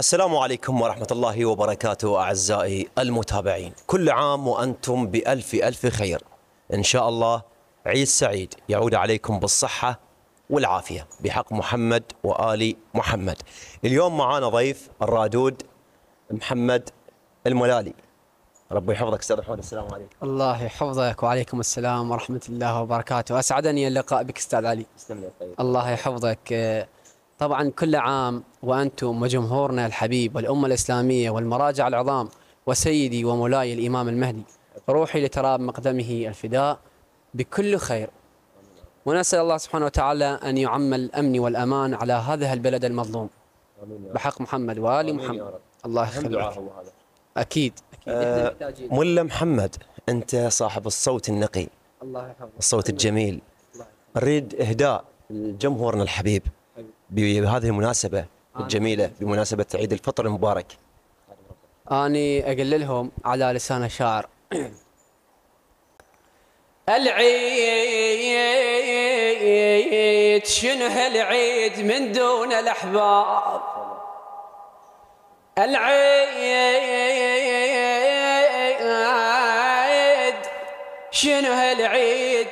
السلام عليكم ورحمة الله وبركاته أعزائي المتابعين، كل عام وأنتم بألف ألف خير. إن شاء الله عيد سعيد يعود عليكم بالصحة والعافية بحق محمد وآل محمد. اليوم معانا ضيف الرادود محمد الملالي. ربي يحفظك أستاذ محمد. السلام عليكم. الله يحفظك وعليكم السلام ورحمة الله وبركاته. أسعدني اللقاء بك أستاذ علي. الله يحفظك. طبعا كل عام وأنتم وجمهورنا الحبيب والأمة الإسلامية والمراجع العظام وسيدي ومولاي الإمام المهدي روحي لتراب مقدمه الفداء بكل خير، ونسأل الله سبحانه وتعالى أن يعم الأمن والأمان على هذا البلد المظلوم بحق محمد وآل محمد. الله يخليك. أكيد ملا محمد، أنت صاحب الصوت النقي، الله يحفظك، الصوت الجميل. نريد إهداء لجمهورنا الحبيب بهذه المناسبة الجميلة بمناسبة عيد الفطر المبارك. أني أقول لهم على لسان الشاعر: العيد شنو هالعيد من دون الأحباب، العيد شنو هالعيد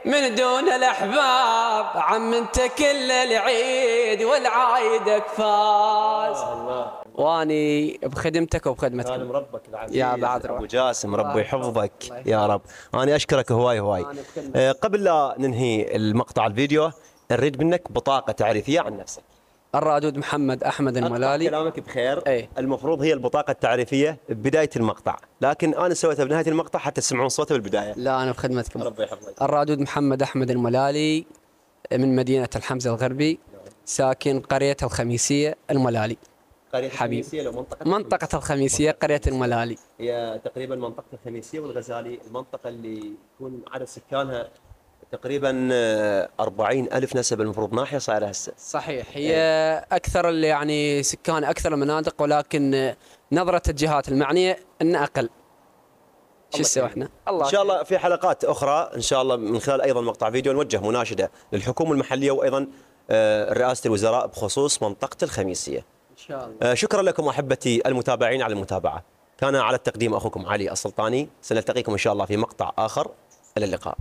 من دون الأحباب، عم انت كل العيد والعايدك فاز. واني بخدمتك وبخدمتك. سالم ربك العزيز يا بعد ابو جاسم، ربي يحفظك يا رب. انا اشكرك هواي. قبل لا ننهي المقطع الفيديو نريد منك بطاقه تعريفيه عن نفسك. الرادود محمد احمد الملالي. كلامك بخير. ايه؟ المفروض هي البطاقه التعريفيه ببدايه المقطع، لكن انا سويتها بنهايه المقطع حتى تسمعون صوته بالبدايه. لا انا بخدمتكم. ربي يحفظك. الرادود محمد احمد الملالي من مدينه الحمزه الغربي، ساكن قريه الخميسيه الملالي. قرية الخميسية لو منطقة الخميسية قرية الملالي. هي تقريبا منطقة الخميسية والغزالي، المنطقة اللي يكون عدد سكانها تقريبا 40,000 نسمة المفروض ناحية صايرة هسه. صحيح، هي أكثر اللي يعني سكان أكثر المناطق، ولكن نظرة الجهات المعنية أن أقل. شو نسوي احنا؟ الله ان شاء الله في حلقات اخرى ان شاء الله من خلال ايضا مقطع فيديو نوجه مناشدة للحكومة المحلية وايضا رئاسة الوزراء بخصوص منطقة الخميسية. ان شاء الله. شكرا لكم احبتي المتابعين على المتابعة. كان على التقديم اخوكم علي السلطاني، سنلتقيكم ان شاء الله في مقطع اخر. الى اللقاء.